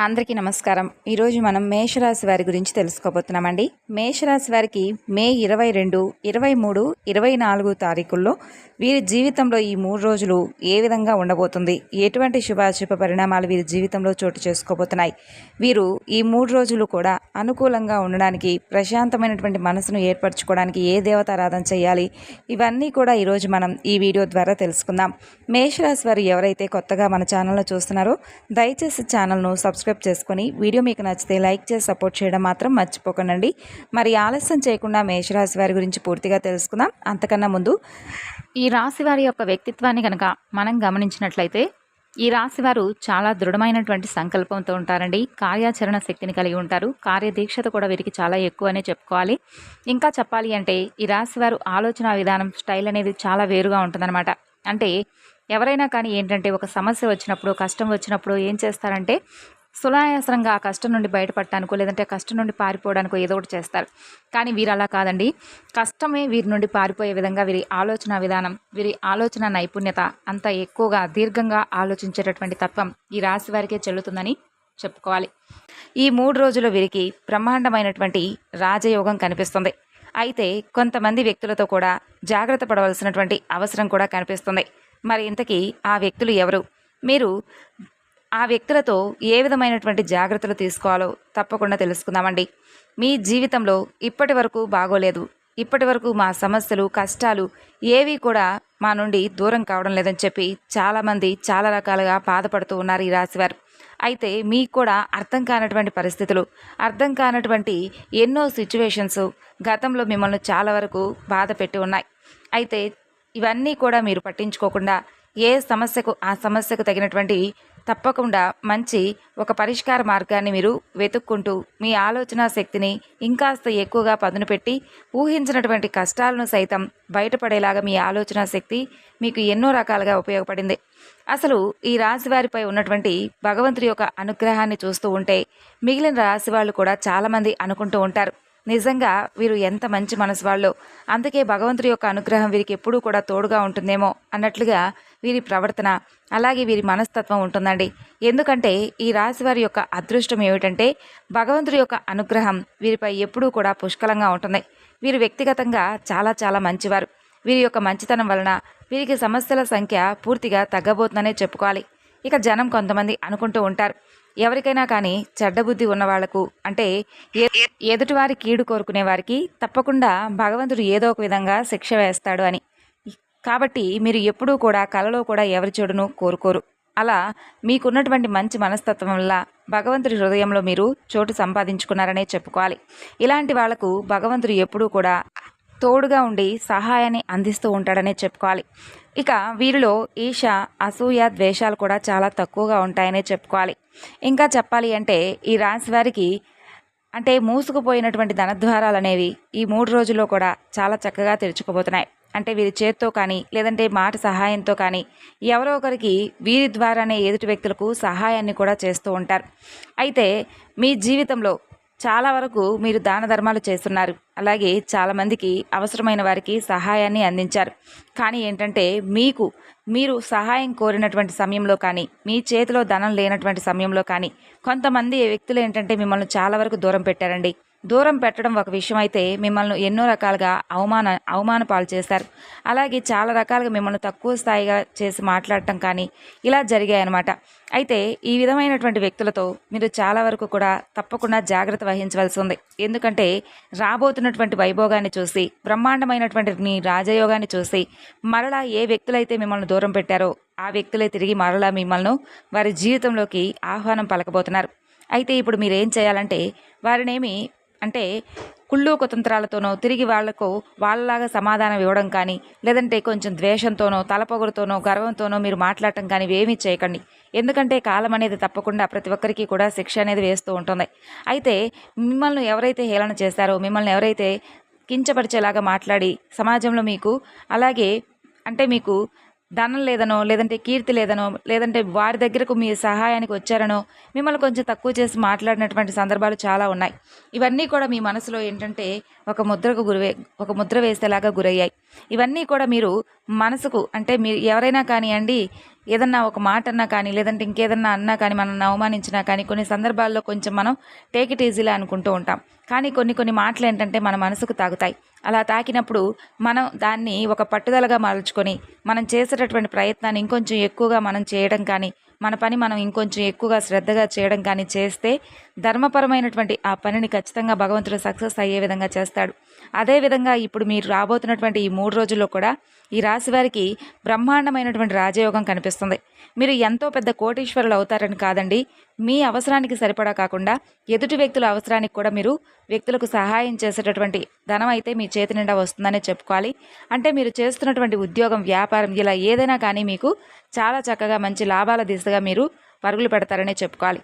అందరికీ నమస్కారం. ఈరోజు మనం మేషరాశి వారి గురించి తెలుసుకోబోతున్నామండి. మేషరాశి వారికి మే 22, 23, 24 తారీఖుల్లో వీరి జీవితంలో ఈ 3 రోజులు ఏ విధంగా ఉండబోతుంది, ఎటువంటి శుభాశుభ పరిణామాలు వీరి జీవితంలో చోటు చేసుకోబోతున్నాయి, వీరు ఈ 3 రోజులు కూడా అనుకూలంగా ఉండడానికి, ప్రశాంతమైనటువంటి మనసును ఏర్పరచుకోవడానికి ఏ దేవతారాధన చేయాలి, ఇవన్నీ కూడా ఈరోజు మనం ఈ వీడియో ద్వారా తెలుసుకుందాం. మేషరాశి వారు ఎవరైతే కొత్తగా మన ఛానల్ను చూస్తున్నారో దయచేసి ఛానల్ను సబ్స్క్రైబ్ చేసుకొని వీడియో మీకు నచ్చితే లైక్ చేసి సపోర్ట్ చేయడం మాత్రం మర్చిపోకండి. మరి ఆలస్యం చేయకుండా మేషరాశి వారి గురించి పూర్తిగా తెలుసుకుందాం. అంతకన్నా ముందు ఈ రాశి వారి యొక్క వ్యక్తిత్వాన్ని కనుక మనం గమనించినట్లయితే ఈ రాశి వారు చాలా దృఢమైనటువంటి సంకల్పంతో ఉంటారండి. కార్యాచరణ శక్తిని కలిగి ఉంటారు. కార్యదీక్షత కూడా వీరికి చాలా ఎక్కువనే చెప్పుకోవాలి. ఇంకా చెప్పాలి అంటే ఈ రాశి వారు ఆలోచన విధానం, స్టైల్ అనేది చాలా వేరుగా ఉంటుందన్నమాట. అంటే ఎవరైనా కానీ ఏంటంటే ఒక సమస్య వచ్చినప్పుడు, కష్టం వచ్చినప్పుడు ఏం చేస్తారంటే సునాయాసంగా ఆ కష్టం నుండి బయటపడటానికో లేదంటే కష్టం నుండి పారిపోవడానికో ఏదో ఒకటి చేస్తారు. కానీ వీరు అలా కాదండి. కష్టమే వీరి నుండి పారిపోయే విధంగా వీరి ఆలోచన విధానం, వీరి ఆలోచన నైపుణ్యత అంత ఎక్కువగా దీర్ఘంగా ఆలోచించేటటువంటి తత్వం ఈ రాశి వారికే చెల్లుతుందని చెప్పుకోవాలి. ఈ 3 రోజులు వీరికి బ్రహ్మాండమైనటువంటి రాజయోగం కనిపిస్తుంది. అయితే కొంతమంది వ్యక్తులతో కూడా జాగ్రత్త పడవలసినటువంటి అవసరం కూడా కనిపిస్తుంది. మరి ఇంతకీ ఆ వ్యక్తులు ఎవరు? మీరు ఆ వ్యక్తులతో ఏ విధమైనటువంటి జాగ్రత్తలు తీసుకోవాలో తప్పకుండా తెలుసుకుందామండి. మీ జీవితంలో ఇప్పటి వరకు బాగోలేదు, ఇప్పటి వరకు మా సమస్యలు, కష్టాలు ఏవి కూడా మా నుండి దూరం కావడం లేదని చెప్పి చాలామంది చాలా రకాలుగా బాధపడుతూ ఉన్నారు ఈ రాశివారు. అయితే మీకు కూడా అర్థం కానటువంటి పరిస్థితులు, అర్థం కానటువంటి ఎన్నో సిచ్యువేషన్స్ గతంలో మిమ్మల్ని చాలా వరకు బాధ పెట్టి ఉన్నాయి. అయితే ఇవన్నీ కూడా మీరు పట్టించుకోకుండా ఏ సమస్యకు ఆ సమస్యకు తగినటువంటి తప్పకుండా మంచి ఒక పరిష్కార మార్గాన్ని మీరు వెతుక్కుంటూ మీ ఆలోచన శక్తిని ఇంకాస్త ఎక్కువగా పదును పెట్టి ఊహించినటువంటి కష్టాలను సైతం బయటపడేలాగా మీ ఆలోచన శక్తి మీకు ఎన్నో రకాలుగా ఉపయోగపడింది. అసలు ఈ రాశి వారిపై ఉన్నటువంటి భగవంతుడి యొక్క అనుగ్రహాన్ని చూస్తూ ఉంటే మిగిలిన రాశి వాళ్ళు కూడా చాలామంది అనుకుంటూ ఉంటారు, నిజంగా వీరు ఎంత మంచి మనసు వాళ్ళు, అందుకే భగవంతుడి యొక్క అనుగ్రహం వీరికి ఎప్పుడూ కూడా తోడుగా ఉంటుందేమో అన్నట్లుగా వీరి ప్రవర్తన, అలాగే వీరి మనస్తత్వం ఉంటుందండి. ఎందుకంటే ఈ రాశి వారి యొక్క అదృష్టం ఏమిటంటే భగవంతుడి యొక్క అనుగ్రహం వీరిపై ఎప్పుడూ కూడా పుష్కలంగా ఉంటుంది. వీరు వ్యక్తిగతంగా చాలా చాలా మంచివారు. వీరి యొక్క మంచితనం వలన వీరికి సమస్యల సంఖ్య పూర్తిగా తగ్గబోతుందనే చెప్పుకోవాలి. ఇక జనం కొంతమంది అనుకుంటూ ఉంటారు, ఎవరికైనా కానీ చెడ్డ బుద్ధి ఉన్న వాళ్లకు, అంటే ఎదుటివారి కీడు కోరుకునే వారికి తప్పకుండా భగవంతుడు ఏదో ఒక విధంగా శిక్ష వేస్తాడు అని. కాబట్టి మీరు ఎప్పుడూ కూడా కలలో కూడా ఎవరి చెడును కోరుకోరు. అలా మీకున్నటువంటి మంచి మనస్తత్వం వల్ల భగవంతుడి హృదయంలో మీరు చోటు సంపాదించుకున్నారనే చెప్పుకోవాలి. ఇలాంటి వాళ్లకు భగవంతుడు ఎప్పుడూ కూడా తోడుగా ఉండి సహాయాన్ని అందిస్తూ ఉంటాడనే చెప్పుకోవాలి. ఇక వీరిలో ఈర్ష, అసూయ, ద్వేషాలు కూడా చాలా తక్కువగా ఉంటాయనే చెప్పుకోవాలి. ఇంకా చెప్పాలి అంటే ఈ రాశి వారికి అంటే మూసుకుపోయినటువంటి ధనద్వారాలు అనేవి ఈ 3 రోజుల్లో కూడా చాలా చక్కగా తెరుచుకోబోతున్నాయి. అంటే వీరి చేత్తో కానీ లేదంటే మాట సహాయంతో కానీ ఎవరో ఒకరికి వీరి ద్వారానే ఎదుటి వ్యక్తులకు సహాయాన్ని కూడా చేస్తూ ఉంటారు. అయితే మీ జీవితంలో చాలా వరకు మీరు దాన ధర్మాలు చేస్తున్నారు, అలాగే చాలామందికి అవసరమైన వారికి సహాయాన్ని అందించారు. కానీ ఏంటంటే మీరు సహాయం కోరినటువంటి సమయంలో కానీ, మీ చేతిలో ధనం లేనటువంటి సమయంలో కానీ కొంతమంది వ్యక్తులు ఏంటంటే మిమ్మల్ని చాలా వరకు దూరం పెట్టారండి. దూరం పెట్టడం ఒక విషయం అయితే మిమ్మల్ని ఎన్నో రకాలుగా అవమాన పాలు చేశారు. అలాగే చాలా రకాలుగా మిమ్మల్ని తక్కువ స్థాయిగా చేసి మాట్లాడటం కానీ ఇలా జరిగాయన్నమాట. అయితే ఈ విధమైనటువంటి వ్యక్తులతో మీరు చాలా వరకు కూడా తప్పకుండా జాగ్రత్త వహించవలసి ఉంది. ఎందుకంటే రాబోతున్నటువంటి వైభోగాన్ని చూసి, బ్రహ్మాండమైనటువంటి మీ రాజయోగాన్ని చూసి మరలా ఏ వ్యక్తులైతే మిమ్మల్ని దూరం పెట్టారో ఆ వ్యక్తులే తిరిగి మరలా మిమ్మల్ని వారి జీవితంలోకి ఆహ్వానం పలకబోతున్నారు. అయితే ఇప్పుడు మీరేం చేయాలంటే వారినేమి అంటే కుళ్ళు కుతంత్రాలతోనో తిరిగి వాళ్లకు వాళ్ళలాగా సమాధానం ఇవ్వడం కానీ, లేదంటే కొంచెం ద్వేషంతోనో, తలపొగరుతోనో, గర్వంతోనో మీరు మాట్లాడటం కానీ ఏమీ చేయకండి. ఎందుకంటే కాలం అనేది తప్పకుండా ప్రతి ఒక్కరికి కూడా శిక్ష అనేది వేస్తూ ఉంటుంది. అయితే మిమ్మల్ని ఎవరైతే హేళన చేశారో, మిమ్మల్ని ఎవరైతే కించపరిచేలాగా మాట్లాడి సమాజంలో మీకు అలాగే అంటే మీకు ధనం లేదనో, లేదంటే కీర్తి లేదనో, లేదంటే వారి దగ్గరకు మీ సహాయానికి వచ్చారనో మిమ్మల్ని కొంచెం తక్కువ చేసి మాట్లాడినటువంటి సందర్భాలు చాలా ఉన్నాయి. ఇవన్నీ కూడా మీ మనసులో ఏంటంటే ఒక ముద్ర వేసేలాగా గురయ్యాయి. ఇవన్నీ కూడా మీరు మనసుకు అంటే మీరు ఎవరైనా కానివ్వండి, ఏదన్నా ఒక మాట అన్నా కానీ, లేదంటే ఇంకేదన్నా అన్నా కానీ, మనల్ని అవమానించినా కానీ, కొన్ని సందర్భాల్లో కొంచెం మనం టేక్ ఇట్ ఈజీలా అనుకుంటూ ఉంటాం. కానీ కొన్ని మాటలు ఏంటంటే మన మనసుకు తాకుతాయి. అలా తాకినప్పుడు మనం దాన్ని ఒక పట్టుదలగా మలుచుకొని మనం చేసేటటువంటి ప్రయత్నాన్ని ఇంకొంచెం ఎక్కువగా మనం చేయడం కానీ, మన పని మనం ఇంకొంచెం ఎక్కువగా శ్రద్ధగా చేయడం కానీ చేస్తే ధర్మపరమైనటువంటి ఆ పనిని ఖచ్చితంగా భగవంతుడు సక్సెస్ అయ్యే విధంగా చేస్తాడు. అదేవిధంగా ఇప్పుడు మీరు రాబోతున్నటువంటి ఈ 3 రోజుల్లో కూడా ఈ రాశి వారికి బ్రహ్మాండమైనటువంటి రాజయోగం కనిపిస్తుంది. మీరు ఎంతో పెద్ద కోటీశ్వరులు అవుతారని కాదండి, మీ అవసరానికి సరిపడా కాకుండా ఎదుటి వ్యక్తుల అవసరానికి కూడా మీరు వ్యక్తులకు సహాయం చేసేటటువంటి ధనం అయితే మీ చేతి నిండా వస్తుందనే చెప్పుకోవాలి. అంటే మీరు చేస్తున్నటువంటి ఉద్యోగం, వ్యాపారం ఇలా ఏదైనా కానీ మీకు చాలా చక్కగా మంచి లాభాల దిశగా మీరు పరుగులు పెడతారనే చెప్పుకోవాలి.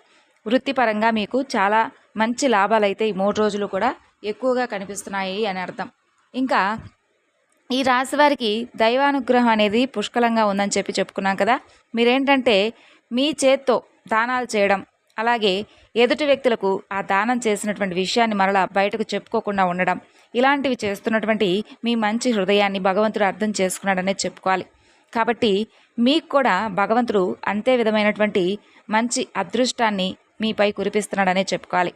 వృత్తిపరంగా మీకు చాలా మంచి లాభాలు అయితే ఈ 3 రోజులు కూడా ఎక్కువగా కనిపిస్తున్నాయి అని అర్థం. ఇంకా ఈ రాశి వారికి దైవానుగ్రహం అనేది పుష్కలంగా ఉందని చెప్పుకున్నాం కదా. మీరేంటంటే మీ చేత్తో దానాలు చేయడం, అలాగే ఎదుటి వ్యక్తులకు ఆ దానం చేసినటువంటి విషయాన్ని మరలా బయటకు చెప్పుకోకుండా ఉండడం, ఇలాంటివి చేస్తున్నటువంటి మీ మంచి హృదయాన్ని భగవంతుడు అర్థం చేసుకున్నాడనే చెప్పుకోవాలి. కాబట్టి మీకు కూడా భగవంతుడు అంతే విధమైనటువంటి మంచి అదృష్టాన్ని మీపై కురిపిస్తున్నాడనే చెప్పుకోవాలి.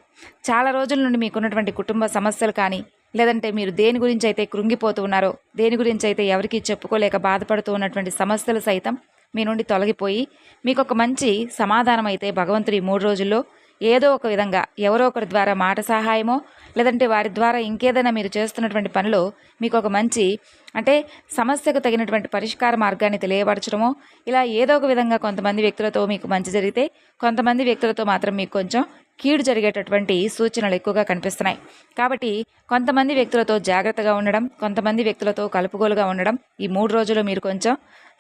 చాలా రోజుల నుండి మీకున్నటువంటి కుటుంబ సమస్యలు కానీ, లేదంటే మీరు దేని గురించి అయితే కృంగిపోతూ ఉన్నారో, దేని గురించి అయితే ఎవరికీ చెప్పుకోలేక బాధపడుతూ ఉన్నటువంటి సమస్యలు సైతం మీ నుండి తొలగిపోయి మీకు ఒక మంచి సమాధానం అయితే భగవంతుడు ఈ 3 రోజుల్లో ఏదో ఒక విధంగా ఎవరో ఒకరి ద్వారా మాట సహాయమో, లేదంటే వారి ద్వారా ఇంకేదైనా మీరు చేస్తున్నటువంటి పనిలో మీకు ఒక మంచి అంటే సమస్యకు తగినటువంటి పరిష్కార మార్గాన్ని తెలియపరచడమో, ఇలా ఏదో ఒక విధంగా కొంతమంది వ్యక్తులతో మీకు మంచి జరిగితే, కొంతమంది వ్యక్తులతో మాత్రం మీకు కొంచెం కీడు జరిగేటటువంటి సూచనలు ఎక్కువగా కనిపిస్తున్నాయి. కాబట్టి కొంతమంది వ్యక్తులతో జాగ్రత్తగా ఉండడం, కొంతమంది వ్యక్తులతో కలుపుగోలుగా ఉండడం ఈ 3 రోజులు మీరు కొంచెం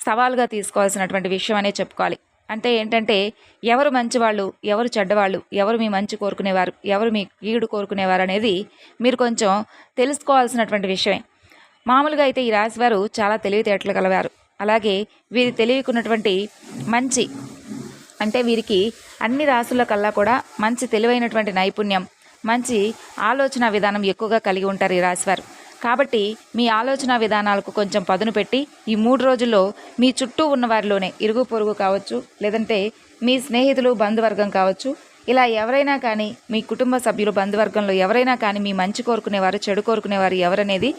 సవాలుగా తీసుకోవాల్సినటువంటి విషయం అనే చెప్పుకోవాలి. అంటే ఏంటంటే ఎవరు మంచివాళ్ళు, ఎవరు చెడ్డవాళ్ళు, ఎవరు మీ మంచి కోరుకునేవారు, ఎవరు మీ కీడు కోరుకునేవారు అనేది మీరు కొంచెం తెలుసుకోవాల్సినటువంటి విషయమే. మామూలుగా అయితే ఈ రాశివారు చాలా తెలివితేటలు కలవారు. అలాగే వీరి తెలివికున్నటువంటి మంచి అంటే వీరికి అన్ని రాశుల కల్లా కూడా మంచి తెలివైనటువంటి నైపుణ్యం, మంచి ఆలోచన విధానం ఎక్కువగా కలిగి ఉంటారు ఈ రాశివారు. కాబట్టి మీ ఆలోచన విధానాలకు కొంచెం పదును పెట్టి ఈ 3 రోజుల్లో మీ చుట్టూ ఉన్న వారిలోనే ఇరుగు పొరుగు కావచ్చు, లేదంటే మీ స్నేహితులు, బంధువర్గం కావచ్చు, ఇలా ఎవరైనా కానీ మీ కుటుంబ సభ్యులు, బంధువర్గంలో ఎవరైనా కానీ మీ మంచి కోరుకునేవారు, చెడు కోరుకునేవారు ఎవరనేది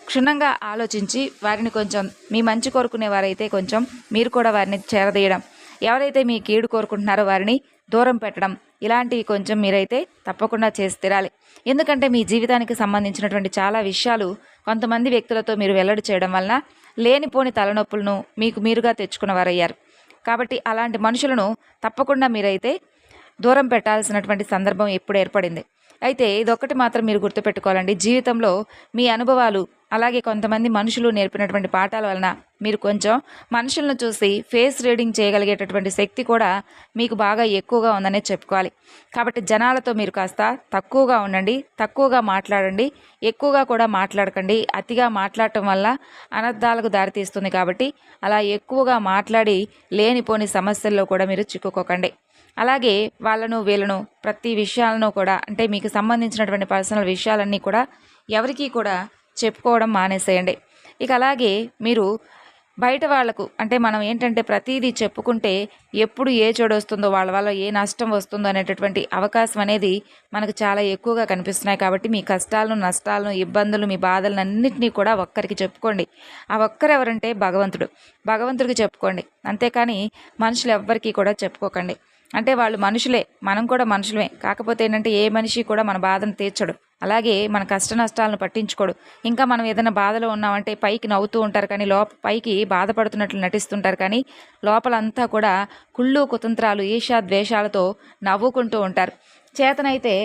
క్షుణ్ణంగా ఆలోచించి వారిని కొంచెం మీ మంచి కోరుకునేవారైతే కొంచెం మీరు కూడా వారిని చేరదీయడం, ఎవరైతే మీ కీడు కోరుకుంటున్నారో వారిని దూరం పెట్టడం, ఇలాంటివి కొంచెం మీరైతే తప్పకుండా చేసి తీరాలి. ఎందుకంటే మీ జీవితానికి సంబంధించినటువంటి చాలా విషయాలు కొంతమంది వ్యక్తులతో మీరు వెల్లడి చేయడం వలన లేనిపోని తలనొప్పులను మీకు మీరుగా తెచ్చుకున్నవారయ్యారు. కాబట్టి అలాంటి మనుషులను తప్పకుండా మీరైతే దూరం పెట్టాల్సినటువంటి సందర్భం ఎప్పుడు ఏర్పడింది. అయితే ఇదొక్కటి మాత్రం మీరు గుర్తుపెట్టుకోవాలండి, జీవితంలో మీ అనుభవాలు అలాగే కొంతమంది మనుషులు నేర్పినటువంటి పాఠాల వలన మీరు కొంచెం మనుషులను చూసి ఫేస్ రీడింగ్ చేయగలిగేటటువంటి శక్తి కూడా మీకు బాగా ఎక్కువగా ఉందనే చెప్పుకోవాలి. కాబట్టి జనాలతో మీరు కాస్త తక్కువగా ఉండండి, తక్కువగా మాట్లాడండి, ఎక్కువగా కూడా మాట్లాడకండి. అతిగా మాట్లాడటం వల్ల అనర్థాలకు దారితీస్తుంది. కాబట్టి అలా ఎక్కువగా మాట్లాడి లేనిపోని సమస్యల్లో కూడా మీరు చిక్కుకోకండి. అలాగే వాళ్ళను వీళ్ళను ప్రతి విషయాలను కూడా అంటే మీకు సంబంధించినటువంటి పర్సనల్ విషయాలన్నీ కూడా ఎవరికీ కూడా చెప్పుకోవడం మానేసేయండి. ఇక అలాగే మీరు బయట వాళ్లకు అంటే మనం ఏంటంటే ప్రతిదీ చెప్పుకుంటే ఎప్పుడు ఏ చెడు వస్తుందో, వాళ్ళ వల్ల ఏ నష్టం వస్తుందో అనేటటువంటి అవకాశం అనేది మనకు చాలా ఎక్కువగా కనిపిస్తున్నాయి. కాబట్టి మీ కష్టాలను, నష్టాలను, ఇబ్బందులు, మీ బాధలను అన్నింటినీ కూడా ఒక్కరికి చెప్పుకోండి. ఆ ఒక్కరు ఎవరంటే భగవంతుడికి చెప్పుకోండి. అంతేకాని మనుషులు ఎవ్వరికీ కూడా చెప్పుకోకండి. అంటే వాళ్ళు మనుషులే, మనం కూడా మనుషులమే. కాకపోతే ఏంటంటే ఏ మనిషి కూడా మన బాధను తీర్చడు, అలాగే మన కష్ట నష్టాలను పట్టించుకోడు. ఇంకా మనం ఏదైనా బాధలో ఉన్నామంటే పైకి నవ్వుతూ ఉంటారు, కానీ పైకి బాధపడుతున్నట్లు నటిస్తుంటారు, కానీ లోపలంతా కూడా కుళ్ళు, కుతంత్రాలు, ఈర్ష్య, ద్వేషాలతో నవ్వుకుంటూ ఉంటారు. చేతనైతే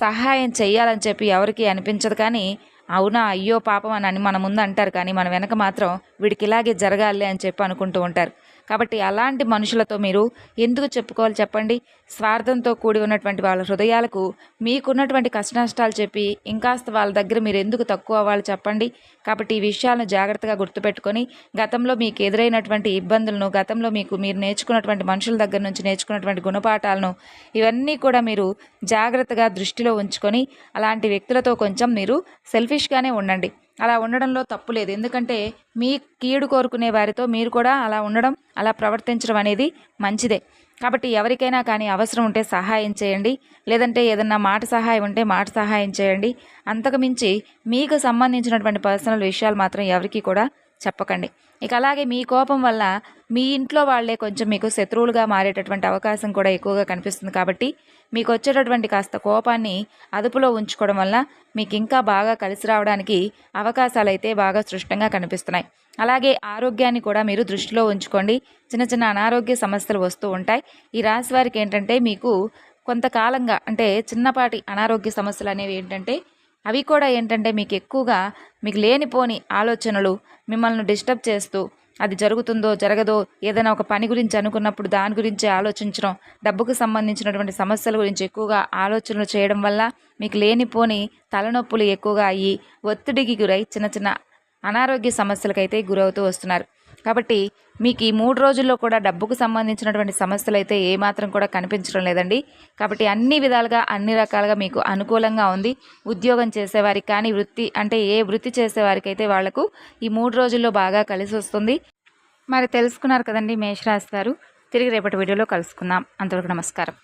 సహాయం చెయ్యాలని చెప్పి ఎవరికీ అనిపించదు, కానీ అవునా అయ్యో పాపం అని మన ముందు అంటారు, కానీ మన వెనక మాత్రం వీడికి ఇలాగే జరగాలి అని చెప్పి అనుకుంటూ ఉంటారు. కాబట్టి అలాంటి మనుషులతో మీరు ఎందుకు చెప్పుకోవాలి చెప్పండి? స్వార్థంతో కూడి ఉన్నటువంటి వాళ్ళ హృదయాలకు మీకున్నటువంటి కష్టనష్టాలు చెప్పి ఇంకాస్త వాళ్ళ దగ్గర మీరు ఎందుకు తక్కువ అవ్వాలి చెప్పండి? కాబట్టి ఈ విషయాలను జాగ్రత్తగా గుర్తుపెట్టుకొని గతంలో మీకు ఎదురైనటువంటి ఇబ్బందులను, గతంలో మీరు నేర్చుకున్నటువంటి మనుషుల దగ్గర నుంచి నేర్చుకున్నటువంటి గుణపాఠాలను ఇవన్నీ కూడా మీరు జాగ్రత్తగా దృష్టిలో ఉంచుకొని అలాంటి వ్యక్తులతో కొంచెం మీరు సెల్ఫిష్గానే ఉండండి. అలా ఉండడంలో తప్పు లేదు. ఎందుకంటే మీ కీడు కోరుకునే వారితో మీరు కూడా అలా ఉండడం, అలా ప్రవర్తించడం అనేది మంచిదే. కాబట్టి ఎవరికైనా కానీ అవసరం ఉంటే సహాయం చేయండి. లేదంటే ఏదన్నా మాట సహాయం ఉంటే మాట సహాయం చేయండి. అంతకు మించి మీకు సంబంధించినటువంటి పర్సనల్ విషయాలు మాత్రం ఎవరికీ కూడా చెప్పకండి. ఇక అలాగే మీ కోపం వల్ల మీ ఇంట్లో వాళ్ళే కొంచెం మీకు శత్రువులుగా మారేటటువంటి అవకాశం కూడా ఎక్కువగా కనిపిస్తుంది. కాబట్టి మీకు వచ్చేటటువంటి కాస్త కోపాన్ని అదుపులో ఉంచుకోవడం వల్ల మీకు ఇంకా బాగా కలిసి రావడానికి అవకాశాలు అయితే బాగా స్పష్టంగా కనిపిస్తున్నాయి. అలాగే ఆరోగ్యాన్ని కూడా మీరు దృష్టిలో ఉంచుకోండి. చిన్న చిన్న అనారోగ్య సమస్యలు వస్తూ ఉంటాయి. ఈ రాశి వారికి ఏంటంటే మీకు కొంతకాలంగా అంటే చిన్నపాటి అనారోగ్య సమస్యలు అనేవి ఏంటంటే అవి కూడా ఏంటంటే మీకు ఎక్కువగా మీకు లేనిపోని ఆలోచనలు మిమ్మల్ని డిస్టర్బ్ చేస్తూ అది జరుగుతుందో జరగదో ఏదైనా ఒక పని గురించి అనుకున్నప్పుడు దాని గురించి ఆలోచించడం, డబ్బుకు సంబంధించినటువంటి సమస్యల గురించి ఎక్కువగా ఆలోచనలు చేయడం వల్ల మీకు లేనిపోని తలనొప్పులు ఎక్కువగా అయ్యి ఒత్తిడికి గురై చిన్న చిన్న అనారోగ్య సమస్యలకైతే గురవుతూ వస్తున్నారు. కాబట్టి మీకు ఈ 3 రోజుల్లో కూడా డబ్బుకు సంబంధించినటువంటి సమస్యలు అయితే ఏమాత్రం కూడా కనిపించడం లేదండి. కాబట్టి అన్ని విధాలుగా అన్ని రకాలుగా మీకు అనుకూలంగా ఉంది. ఉద్యోగం చేసేవారికి కానీ ఏ వృత్తి చేసేవారికి అయితే వాళ్లకు ఈ 3 రోజుల్లో బాగా కలిసి వస్తుంది. మరి తెలుసుకున్నారు కదండి మేషరాశి వారు. తిరిగి రేపటి వీడియోలో కలుసుకుందాం. అంతవరకు నమస్కారం.